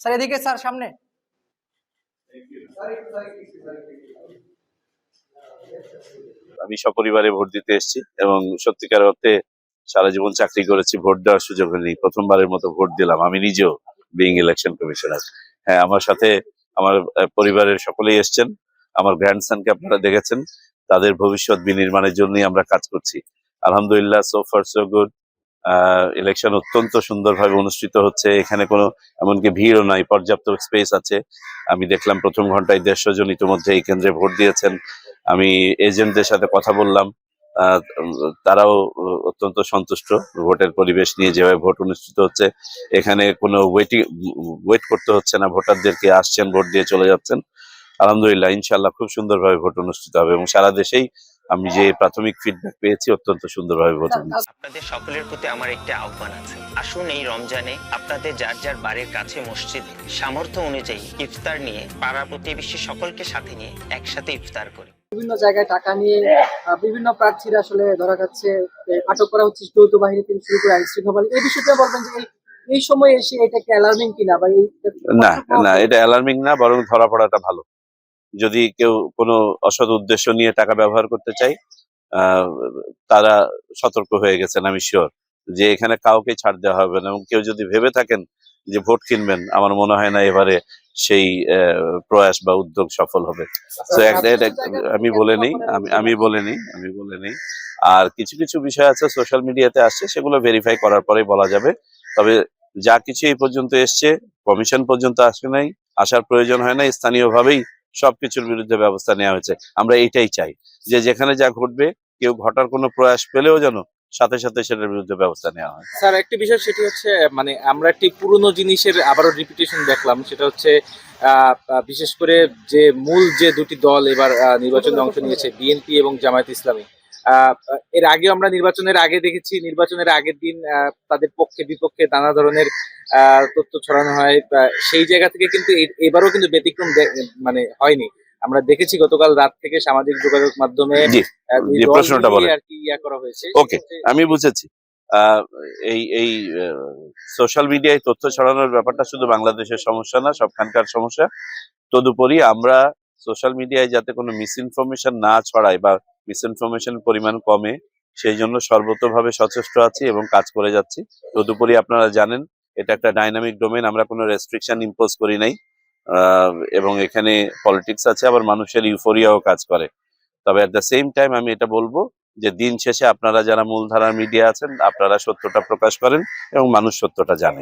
Sir এদিকে, sir সামনে। আমি সপরিবারে ভোট দিতে এসেছি এবং সত্যিকার অর্থে সারা জীবন চাকরি করেছি, ভোট দেওয়ার সুযোগ হয়নি, প্রথমবারের মতো ভোট দিলাম আমি নিজেও, বিইং ইলেকশন কমিশনার। হ্যাঁ, আমার সাথে আমার পরিবারের সকলেই এসছেন। আমার গ্র্যান্ডসনকে আপনারা দেখেছেন, তাদের ভবিষ্যৎ বিনির্মাণের জন্যই আমরা কাজ করছি। আলহামদুলিল্লাহ, so far so good. Election অত্যন্ত সুন্দরভাবে অনুষ্ঠিত হচ্ছে, এখানে কোনো এমনকি ভিড়ও নাই, পর্যাপ্ত স্পেস আছে। আমি দেখলাম প্রথম ঘন্টায় 150 জন ইতিমধ্যে এই কেন্দ্রে ভোট দিয়েছেন। আমি এজেন্টদের সাথে কথা বললাম, তারাও অত্যন্ত সন্তুষ্ট ভোটের পরিবেশ নিয়ে, যেভাবে ভোট অনুষ্ঠিত হচ্ছে। এখানে কোনো ওয়েট করতে হচ্ছে না, ভোটারদেরকে আসছেন, ভোট দিয়ে চলে যাচ্ছেন। আলহামদুলিল্লাহ, ইনশাল্লাহ খুব সুন্দরভাবে ভোট অনুষ্ঠিত হবে এবং সারা দেশেই আমি যে প্রাথমিক ফিডব্যাক পেয়েছি অত্যন্ত সুন্দরভাবে ভোট অনুষ্ঠিত। আপনাদের সকলের প্রতি আমার একটি আহ্বান আছে, আসুন এই রমজানে আপনাদের যার যার বাড়ির কাছে মসজিদে সামর্থ্য অনুযায়ী ইফতার নিয়ে পাড়া প্রতিবেশী সকলকে সাথে নিয়ে একসাথে ইফতার করি। বিভিন্ন জায়গায় টাকা নিয়ে বিভিন্ন প্রার্থীরা আসলে ধরা যাচ্ছে, আটক করা হচ্ছে যৌথ বাহিনী থেকে শুরু করে আইন শৃঙ্খলা। এই বিষয়টা বলবেন যে এই সময় এসে এটা কি অ্যালার্মিং কিনা, বা এই না না, এটা অ্যালার্মিং না, বরং ধরা পড়াটা ভালো। যদি কেউ কোনো অসৎ উদ্দেশ্য নিয়ে টাকা ব্যবহার করতে চায়, তারা সতর্ক হয়ে গেছেন, আমি শিওর যে এখানে কাউকে ছাড় দেওয়া হবে না। এবং কেউ যদি ভেবে থাকেন যে ভোট কিনবেন, আমার মনে হয় না এবারে সেই প্রয়াস বা উদ্যোগ সফল হবে। তো আমি বলে নিই। আর কিছু কিছু বিষয় আছে সোশ্যাল মিডিয়াতে আসছে, সেগুলো ভেরিফাই করার পরে বলা যাবে। তবে যা কিছু এই পর্যন্ত এসছে, কমিশন পর্যন্ত আসে নাই, আসার প্রয়োজন হয় না, স্থানীয়ভাবেই সবকিছুর বিরুদ্ধে ব্যবস্থা নেওয়া হয়েছে। আমরা এইটাই চাই যে যেখানে যা ঘটবে, কেউ ঘটার কোনো প্রয়াস পেলেও যেন সাথে সাথে সেটার বিরুদ্ধে ব্যবস্থা নেওয়া হয়। স্যার, একটি বিষয় সেটি হচ্ছে, মানে আমরা একটি পুরনো জিনিসের আবারও রিপিটেশন দেখলাম, সেটা হচ্ছে বিশেষ করে যে মূল যে দুটি দল এবার নির্বাচনে অংশ নিয়েছে, বিএনপি এবং জামায়াত ইসলামী। এর আগে আমরা নির্বাচনের আগে দেখেছি, নির্বাচনের আগের দিন তাদের পক্ষে বিপক্ষে নানা ধরনের তথ্য ছড়ানো হয়। সেই জায়গা থেকে কিন্তু এবারও কিন্তু ব্যতিক্রম মানে হয়নি। আমরা দেখেছি গতকাল রাত থেকে সামাজিক যোগাযোগ মাধ্যমে প্রশ্নটা বলে আর কি করা হয়েছে। ওকে, আমি বুঝেছি। এই সোশ্যাল মিডিয়ায় তথ্য ছড়ানোর ব্যাপারটা শুধু বাংলাদেশের সমস্যা না, সবখানকার সমস্যা। তদুপরি আমরা সোশ্যাল মিডিয়ায় যাতে কোনো মিসইনফরমেশন না ছড়ায় বা মিসইনফরমেশনের পরিমাণ কমে, সেই জন্য সর্বতোভাবে সচেষ্ট আছি এবং কাজ করে যাচ্ছি। তদুপরি আপনারা জানেন, এটা একটা ডাইনামিক ডোমেন, আমরা কোনো রেস্ট্রিকশন ইম্পোজ করি নাই। এবং এখানে পলিটিক্স আছে, আবার মানুষের ইউফোরিয়াও কাজ করে। তবে অ্যাট দ্য সেম টাইম আমি এটা বলবো যে দিন শেষে আপনারা যারা মূলধারার মিডিয়া আছেন, আপনারা সত্যটা প্রকাশ করেন এবং মানুষ সত্যটা জানে।